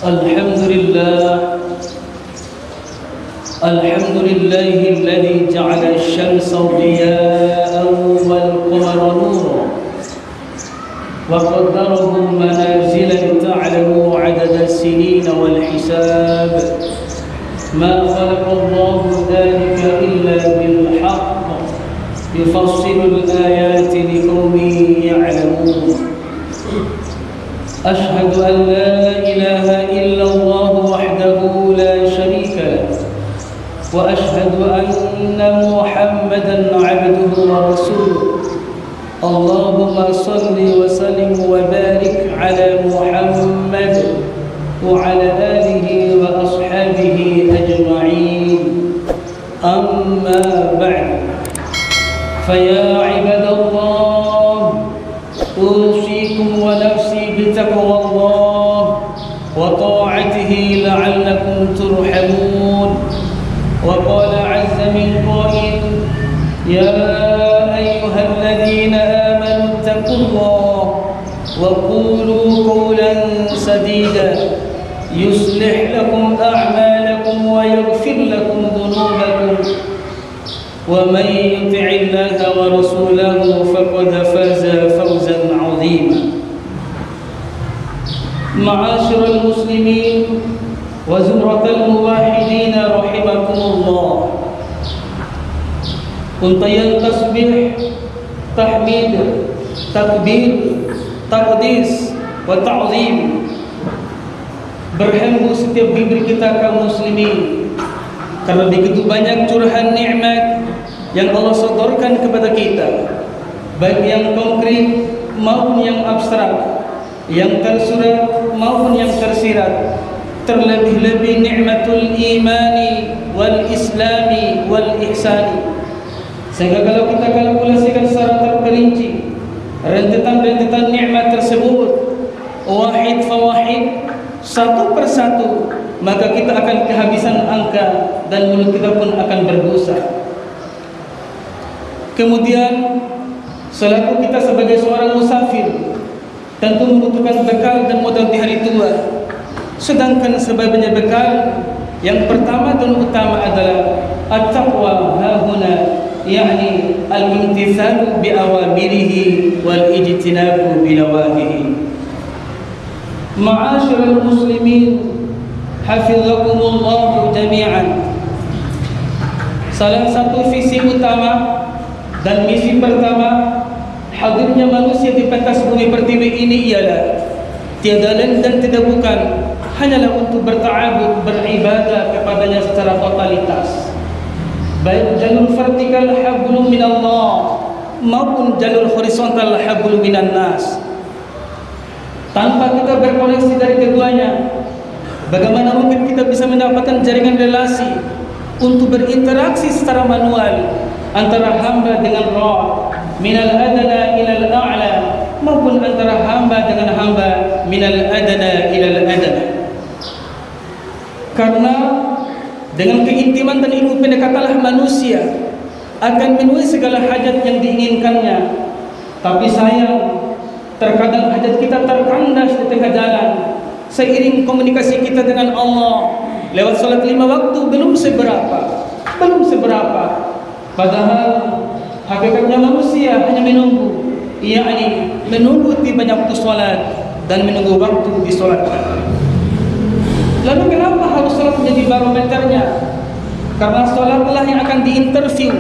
الحمد لله الذي جعل الشمس ضياء والقمر نورا وقدره منازل لتعلموا عدد السنين والحساب ما خلق الله ذلك إلا بالحق يفصل الآيات لقوم يعلمون أشهد أن لا إله إلا الله وحده لا شريك له وأشهد أن محمدا عبده ورسوله اللهم صل وسلم وبارك على محمد وعلى آله وأصحابه أجمعين أما بعد فيا عباد الله أوصيكم ونفسي بتقوى الله وطاعته لعلكم ترحمون وقال عز من قائل يا أيها الذين آمنوا اتقوا الله وقولوا قولا سديدا يصلح لكم أعمالكم ويغفر لكم ذنوبكم ومن يطع الله ورسوله فقد فاز فوزا عظيما معاشر المسلمين وزمرة الموحدين رحمكم الله untayan tasbih, tahmid, takbir, taqdis wa ta'zim berhambu setiap bibir kita kaum muslimin karena begitu banyak curahan nikmat yang Allah sodorkan kepada kita, baik yang konkret maupun yang abstrak, yang tersurat maupun yang tersirat, terlebih-lebih nikmatul imani wal islami wal ihsani. Sehingga kalau kita kalkulasikan secara terperinci rentetan-rentetan nikmat tersebut wahid fawahid, satu persatu, maka kita akan kehabisan angka dan mulut kita pun akan berdosa. Kemudian selaku kita sebagai seorang musafir tentu membutuhkan bekal dan modal di hari tua. Sedangkan sebagai bekal yang pertama dan utama adalah at-taqwa hahuna, yakni al-imtithalu bi awamirihi wal ijtinabu bi nawahihi. Ma'asyiral muslimin hafizakumullah jami'an. Salah satu visi utama dan misi pertama hadirnya manusia di pentas bumi pertiwi ini ialah tiada lain dan tidak bukan hanyalah untuk berta'abud, beribadah kepadanya secara totalitas, baik jalur vertikal hablum minallah maupun jalur horizontal hablum minan nas. Tanpa kita berkoneksi dari keduanya, bagaimana mungkin kita bisa mendapatkan jaringan relasi untuk berinteraksi secara manual antara hamba dengan Rabb, minal adana ilal a'la, maupun antara hamba dengan hamba minal adana ilal adana. Karena dengan keintiman dan ilmu pendekatanlah manusia akan memenuhi segala hajat yang diinginkannya. Tapi sayang, terkadang hajat kita terkandas di tengah jalan. Seiring komunikasi kita dengan Allah lewat salat 5 waktu belum seberapa. Padahal hakikatnya manusia hanya menunggu, yakni menunggu tibanya waktu salat dan menunggu waktu disolatkan. Lalu kenapa harus salat menjadi barometernya? Karena salatlah yang akan diinterview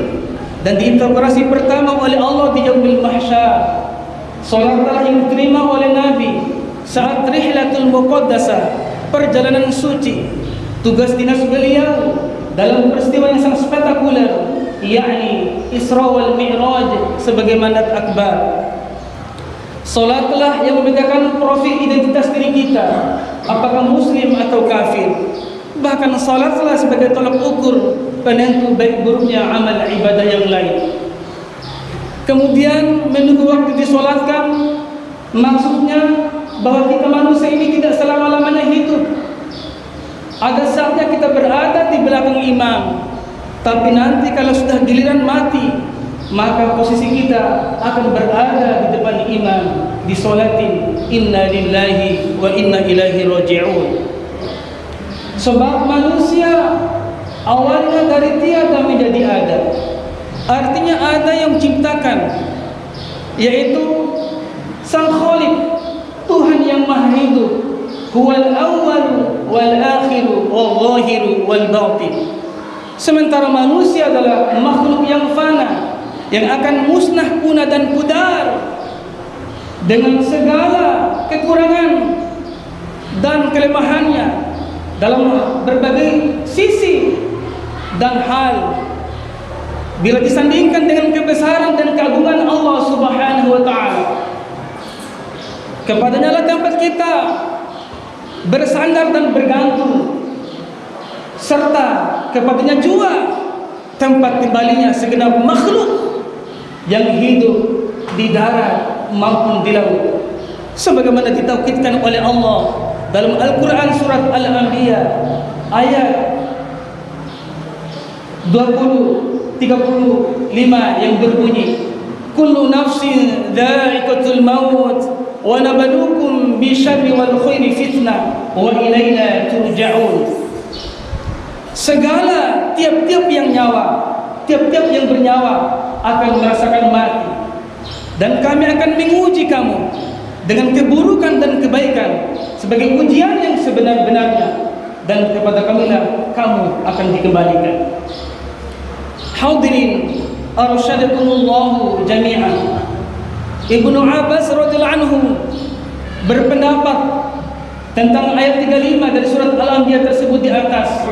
dan diinterogasi pertama oleh Allah di yaumil mahsyar. Salatlah yang diterima oleh Nabi saat rihlatul muqaddasah, perjalanan suci, tugas dinas beliau dalam peristiwa yang sangat spektakuler, yakni Isra wal Mi'raj sebagai mandat akbar. Salatlah yang membedakan profil identitas diri kita, apakah muslim atau kafir. Bahkan salatlah sebagai tolak ukur penentu baik buruknya amal ibadah yang lain. Kemudian menunggu waktu disolatkan, maksudnya bahwa kita manusia ini tidak selama-lamanya hidup. Ada saatnya kita berada di belakang imam, tapi nanti kalau sudah giliran mati, maka posisi kita akan berada di depan imam disolatin inna lillahi wa inna ilaihi raji'un. Sebab manusia awalnya dari tiada menjadi ada. Artinya ada yang menciptakan, yaitu Sang Khalik, Tuhan yang Maha Hidup. Huwal awwal wal akhir wal zahir wal batin. Sementara manusia adalah makhluk yang fana, yang akan musnah, punah dan pudar dengan segala kekurangan dan kelemahannya dalam berbagai sisi dan hal. Bila disandingkan dengan kebesaran dan keagungan Allah Subhanahu wa taala, kepadanya lah tempat kita bersandar dan bergantung, serta kepadanya juga tempat kembalinya segenap makhluk yang hidup di darat maupun di laut, sebagaimana ditaukidkan oleh Allah dalam Al-Quran surat Al-Anbiya ayat 35 yang berbunyi, kullu nafsin dha'iqatul maut wa nabluukum bisyarri wal khairi fitnah wa ilaina turja'un. Segala tiap-tiap yang bernyawa akan merasakan mati, dan kami akan menguji kamu dengan keburukan dan kebaikan sebagai ujian yang sebenar-benarnya, dan kepada kamilah kamu akan dikembalikan. Hadirin arsyadakumullahu jami'an. Ibnu Abbas radhiyallahu anhu berpendapat tentang ayat 35 dari surat Al-Anbiya tersebut di atas,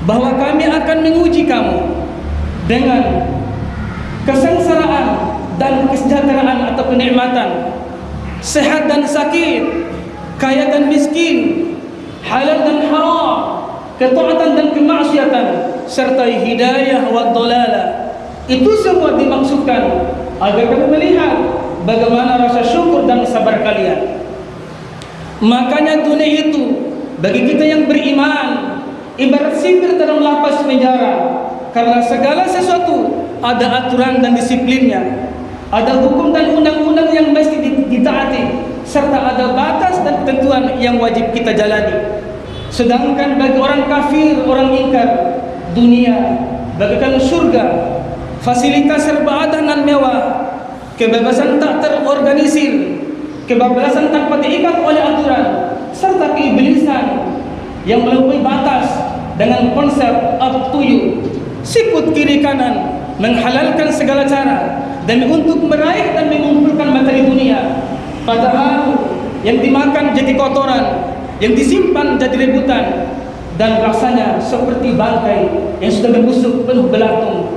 bahwa kami akan menguji kamu dengan kesengsaraan dan kesejahteraan atau kenikmatan, sehat dan sakit, kaya dan miskin, halal dan haram, ketaatan dan kemaksiatan, serta hidayah wa dhalalah. Itu semua dimaksudkan agar kamu melihat bagaimana rasa syukur dan sabar kalian. Makanya dunia itu bagi kita yang beriman ibarat sipir dalam lapas penjara, karena segala sesuatu ada aturan dan disiplinnya, ada hukum dan undang-undang yang mesti ditaati, serta ada batas dan ketentuan yang wajib kita jalani. Sedangkan bagi orang kafir, orang ingkar dunia bagaikan surga, fasilitas serba ada dan mewah, kebebasan tak terorganisir, kebebasan tanpa diikat oleh aturan, serta keiblisan yang melampaui batas dengan konsep up to you, sikut kiri kanan, menghalalkan segala cara demi untuk meraih dan mengumpulkan materi dunia, padahal yang dimakan jadi kotoran, yang disimpan jadi rebutan, dan rasanya seperti bangkai yang sudah membusuk penuh belatung.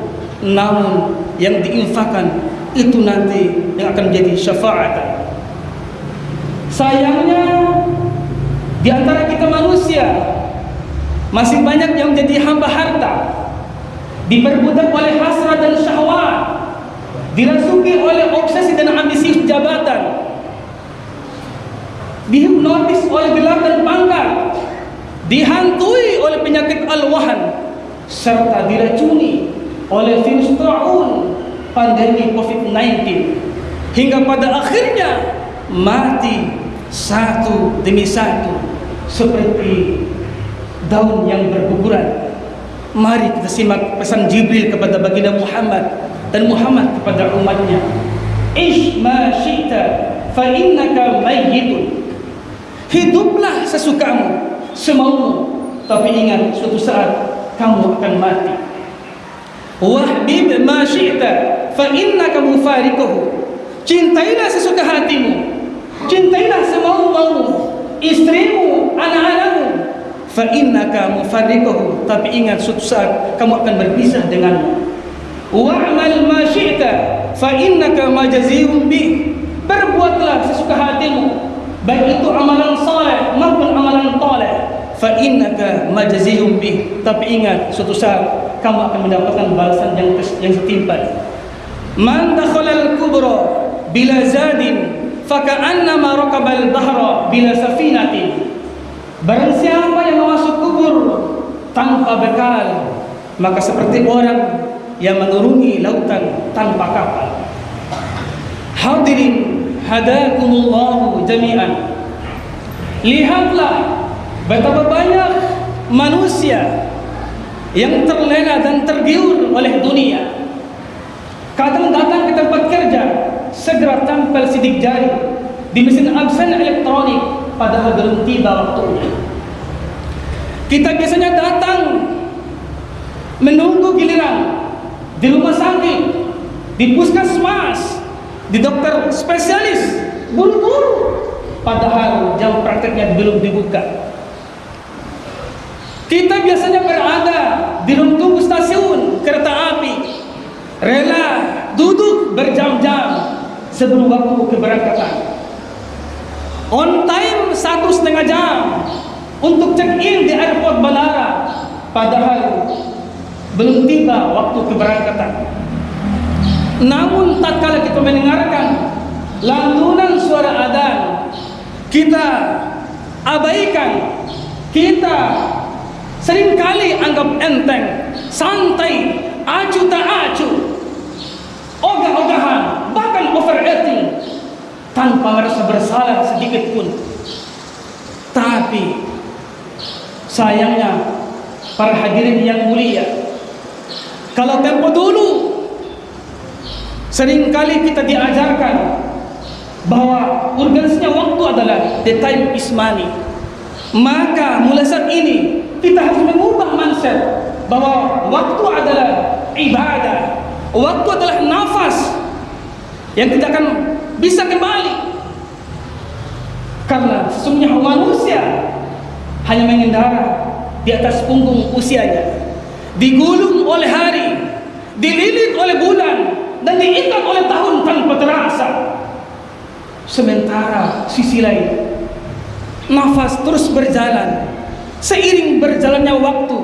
Namun yang diinfakkan itu nanti yang akan menjadi syafaat. Sayangnya di antara kita manusia masih banyak yang menjadi hamba harta, diperbudak oleh hasrat dan syahwat, dirasuki oleh obsesi dan ambisi jabatan, dihipnotis oleh gelar dan pangkat, dihantui oleh penyakit al-wahan, serta diracuni oleh virus ta'un, pandemi COVID-19, hingga pada akhirnya mati satu demi satu seperti daun yang berguguran. Mari kita simak pesan Jibril kepada baginda Muhammad dan Muhammad kepada umatnya. Ish ma syi'ta fa innaka mayyitun. Hiduplah sesukamu, semaumu, tapi ingat suatu saat kamu akan mati. Wahbib ma syi'ta fa innaka mufariquhu. Cintailah sesuka hatimu, cintailah semau-maumu, istrimu, anak-anakmu, fa innaka mufarriquhu, tapi ingat suatu saat kamu akan berpisah denganmu. Wa'mal ma syi'ta fa innaka majazihum bih. Berbuatlah sesuka hatimu, baik itu amalan saleh maupun amalan thaleh, fa innaka majazihum bih, tapi ingat suatu saat kamu akan mendapatkan balasan yang setimpal. Man dakhala al-kubra bila zadin faka'annama raqabal bahra bila safinatin. Barang siapa yang masuk kubur tanpa bekal, maka seperti orang yang menuruni lautan tanpa kapal. Hadirin hadakumullahu jami'an. Lihatlah betapa banyak manusia yang terlena dan tergiur oleh dunia, kadang datang ke tempat kerja segera tampil sidik jari di mesin absen elektronik padahal belum tiba waktunya. Kita biasanya datang menunggu giliran di rumah sakit, di puskesmas, di dokter spesialis, buru-buru padahal jam prakteknya belum dibuka. Kita biasanya berada di ruang tunggu stasiun kereta api, rela duduk berjam-jam sebelum waktu keberangkatan. On time 1,5 jam untuk check-in di airport bandara, padahal belum tiba waktu keberangkatan. Namun tatkala kita mendengarkan lantunan suara adzan, kita abaikan, kita seringkali anggap enteng, santai, acu tak acu, ogah-ogahan, bahkan overacting tanpa merasa bersalah sedikit pun. Tapi sayangnya para hadirin yang mulia, kalau tempo dulu seringkali kita diajarkan bahwa urgensinya waktu adalah the time is money, maka mulai saat ini kita harus mengubah mindset bahwa waktu adalah ibadah, waktu adalah nafas yang tidak akan bisa kembali. Karena sesungguhnya manusia hanya mengendara di atas punggung usianya, digulung oleh hari, dililit oleh bulan, dan diikat oleh tahun tanpa terasa. Sementara sisi lain, nafas terus berjalan seiring berjalannya waktu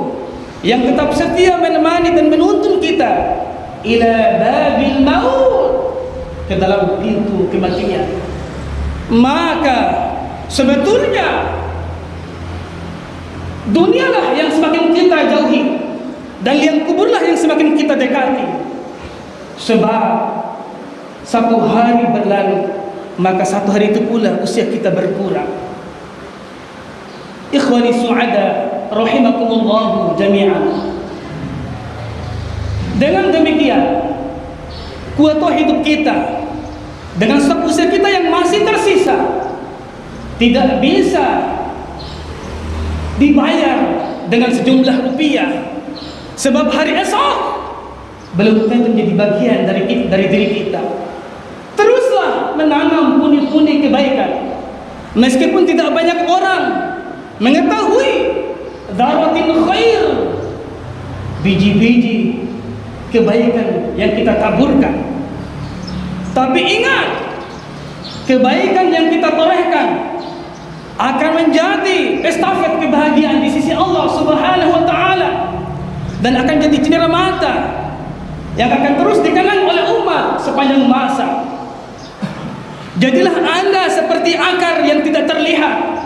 yang tetap setia menemani dan menuntun kita ila babil maut, ke dalam pintu kematian. Maka sebetulnya dunialah yang semakin kita jauhi dan liang kuburlah yang semakin kita dekati. Sebab satu hari berlalu, maka satu hari itu pula usia kita berkurang. Ikhwani su'ada rahimakumullah jami'an. Dengan demikian, kuota hidup kita dengan stok usia kita yang masih tersisa tidak bisa dibayar dengan sejumlah rupiah, sebab hari esok belum tentu menjadi bagian dari diri kita. Teruslah menanam pundi-pundi kebaikan, meskipun tidak banyak orang mengetahui dzarratin khair, biji-biji kebaikan yang kita taburkan. Tapi ingat, kebaikan yang kita torehkan akan menjadi estafet kebahagiaan di sisi Allah Subhanahu wa taala, dan akan jadi cindera mata yang akan terus dikenang oleh umat sepanjang masa. Jadilah Anda seperti akar yang tidak terlihat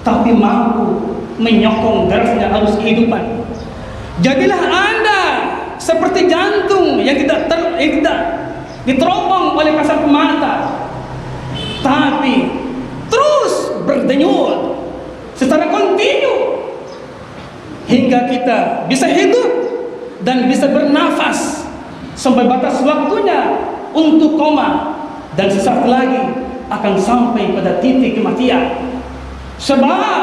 tapi mampu menyokong derasnya arus kehidupan. Jadilah Anda seperti jantung yang tidak diteropong oleh kasat mata, tapi terus berdenyut secara kontinu hingga kita bisa hidup dan bisa bernafas sampai batas waktunya untuk koma, dan sesaat lagi akan sampai pada titik kematian. Sebab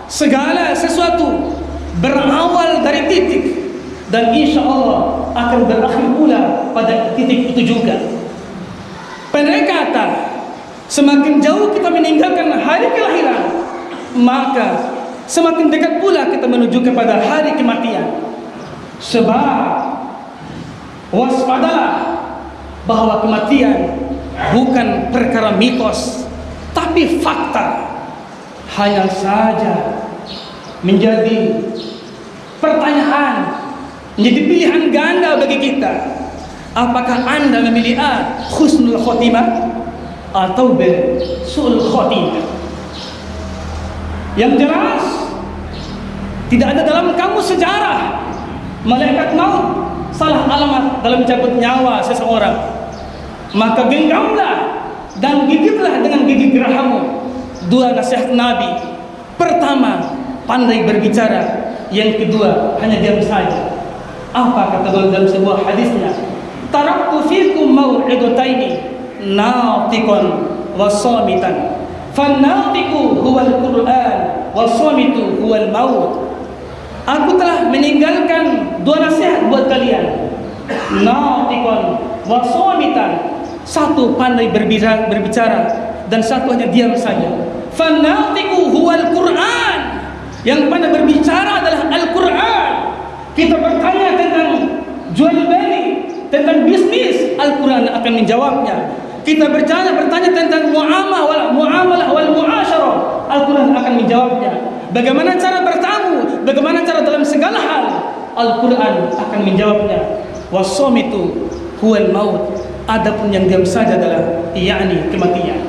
segala sesuatu berawal dari titik, dan insya Allah akan berakhir pula pada titik itu juga. Pendek kata, semakin jauh kita meninggalkan hari kelahiran, maka semakin dekat pula kita menuju kepada hari kematian. Sebab waspadalah bahwa kematian bukan perkara mitos, tapi fakta. Hanya saja menjadi pertanyaan, menjadi pilihan ganda bagi kita. Apakah Anda memilih A, husnul khotimah, atau B, su'ul khotimah? Yang jelas, tidak ada dalam kamus sejarah malaikat maut salah alamat dalam mencabut nyawa seseorang. Maka genggamlah dan gigitlah dengan gigi gerahamu dua nasihat Nabi. Pertama, pandai berbicara. Yang kedua, hanya diam saja. Apa kata beliau dalam sebuah hadisnya? Taraktu fikum mau'idataini, natiqan wa samitan. Fan-natiqu huwal Qur'an, wa samitu huwal maut. Aku telah meninggalkan dua nasihat buat kalian. Natiqan wa samitan. Satu pandai berbicara dan satu hanya diam saja. Fan-natiqu huwal Qur'an. Yang pandai berbicara adalah Al-Quran. Kita bertanya tentang jual beli, tentang bisnis, Al-Quran akan menjawabnya. Kita bertanya tentang muamalah wal muasyarah, Al-Quran akan menjawabnya. Bagaimana cara bertamu, bagaimana cara dalam segala hal, Al-Quran akan menjawabnya. Wasamitu huwal maut. Adapun yang diam saja adalah yakni kematian.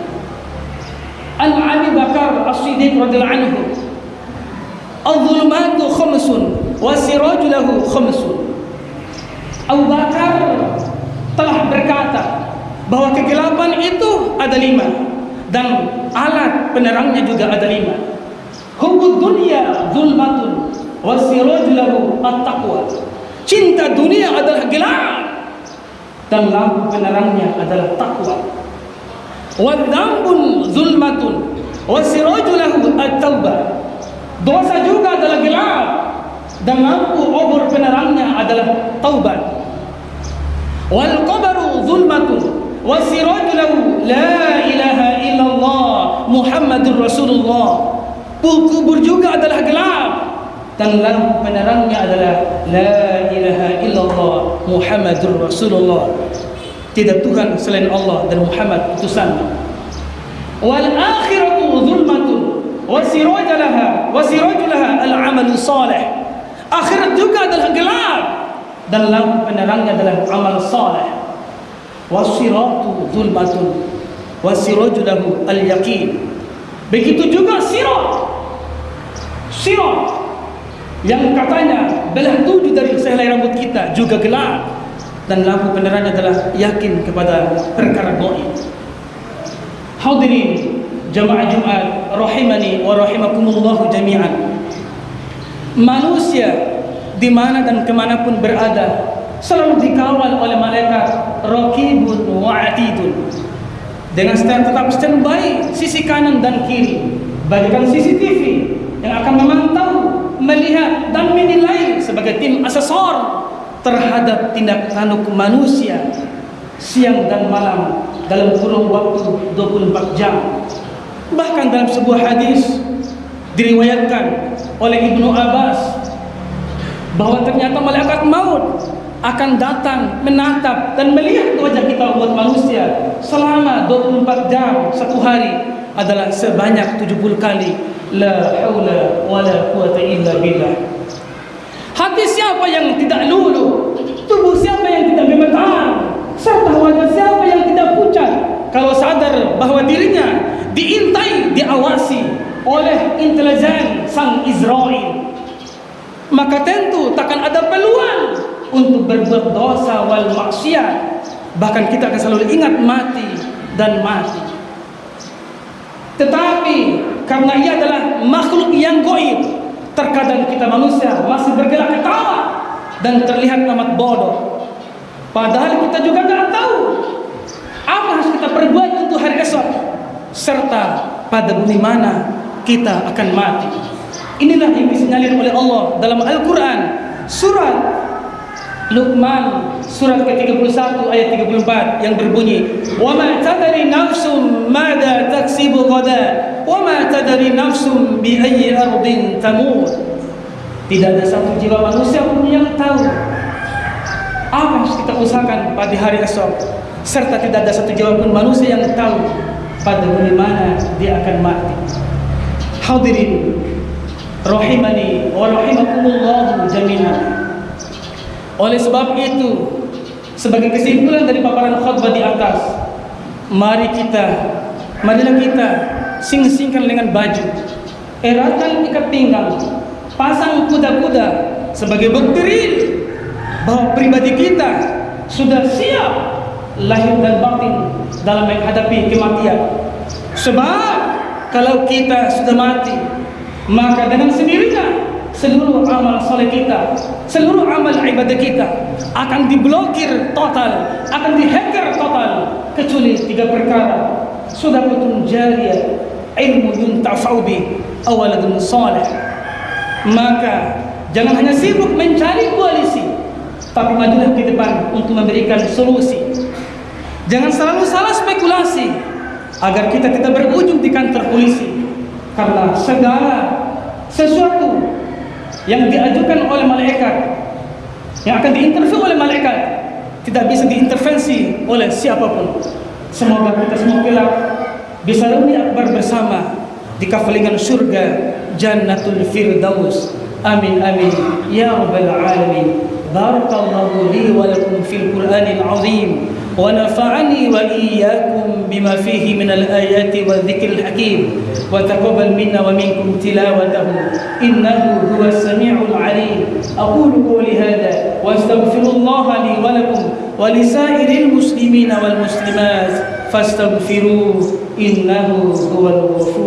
An Abi Bakar As-Siddiq radhiyallahu anhu, al-zulmatu khamsun wa siraju lahu khamsun. Abu Bakar telah berkata bahwa kegelapan itu ada 5 dan alat penerangnya juga ada 5. Hubbud dunya zulmatun wa siraju lahu at-taqwa. Cinta dunia adalah gelap dan lampu penerangnya adalah takwa. Wa dzambun zulmatun wa siraju lahu at-taubah. Dosa juga adalah gelap dan lampu obor penerangnya adalah taubat. Wal qabaru zulmatun wa siraju lahu la ilaha illallah Muhammadur Rasulullah. Kubur juga adalah gelap dan lampu penerangnya adalah la ilaha illallah Muhammadur Rasulullah. Tidak Tuhan selain Allah dan Muhammad utusannya. Wal akhiratu zulmatun wasirajulaha al-amalu salih. Akhirat juga adalah gelap dan lampu penerangnya adalah amal saleh. Wasiratu zulmatun wasirajulahu al-yaqin. Begitu juga sirat yang katanya belah 7 dari sehelai rambut kita juga gelap dan lampu penerangnya adalah yakin kepada perkara gaib. Hadirin jamaah Jumat rahimani wa rahimakumullah jami'an. Manusia di mana dan kemanapun berada selalu dikawal oleh malaikat raqibun wa atidun dengan tetap standby sisi kanan dan kiri, bagaikan CCTV yang akan memantau, melihat dan menilai sebagai tim asesor terhadap tindak tanduk manusia siang dan malam dalam kurun waktu 24 jam. Bahkan dalam sebuah hadis diriwayatkan oleh Ibnu Abbas bahwa ternyata malaikat maut akan datang menatap dan melihat wajah kita umat manusia selama 24 jam satu hari adalah sebanyak 70 kali la haula wala quwata illa billah. Hati siapa yang tidak luluh, tubuh siapa yang tidak gemetar, serta wajah siapa yang tidak pucat kalau sadar bahwa dirinya diintai, diawasi oleh intelijen sang Israel, maka tentu takkan ada peluang untuk berbuat dosa wal maksiat. Bahkan kita akan selalu ingat mati dan mati. Tetapi karena ia adalah makhluk yang gaib, terkadang kita manusia masih bergelak ketawa dan terlihat amat bodoh. Padahal kita juga tidak tahu apa harus kita perbuat untuk hari esok, serta pada bumi mana kita akan mati. Inilah yang disinyalir oleh Allah dalam Al-Quran surat Luqman surat ke-31 ayat 34 yang berbunyi, "Wa ma tadri nafsum madza taksibu ghadan, wa ma tadri nafsum bi ayyi ardin tamut." Tidak ada satu jiwa manusia pun yang tahu apa yang kita usahakan pada hari esok, serta tidak ada satu jiwa pun manusia yang tahu pada bumi mana dia akan mati. Hadirin rahimani wa rahimakumullah jami'an. Oleh sebab itu, sebagai kesimpulan dari paparan khutbah di atas, marilah kita sing-singkan dengan baju, eratkan ikat pinggang, pasang kuda-kuda sebagai bukti real bahwa pribadi kita sudah siap lahir dan batin dalam menghadapi kematian. Sebab kalau kita sudah mati, maka dengan sendirinya seluruh amal soleh kita, seluruh amal ibadah kita akan diblokir total, akan dihacker total, kecuali 3 perkara: sedekah jariyah, ilmu yuntafa'u bi, aw waladun salih. Maka jangan hanya sibuk mencari koalisi, tapi majulah ke depan untuk memberikan solusi. Jangan selalu salah spekulasi agar kita tidak berujung di kantor polisi, karena segala sesuatu yang diajukan oleh malaikat, yang akan diinterview oleh malaikat, tidak bisa diintervensi oleh siapapun. Semoga kita semua kelak bisa reuni akbar bersama di kavelingan surga Jannatul Firdaus. Amin amin ya rabbal alamin. Barakallahu li wa lakum fil Qur'anil azim, wa nafa'ani wa iyyakum bima fihi minal ayati wa dzikril hakim, wa taqabbal minna wa minkum tilawatahu innahu huwas samiul alim. Aqulu qawli hadha wa astaghfirullaha li wa lakum wa lisairil muslimina wal muslimat fastaghfiruhu innahu huwal ghafur.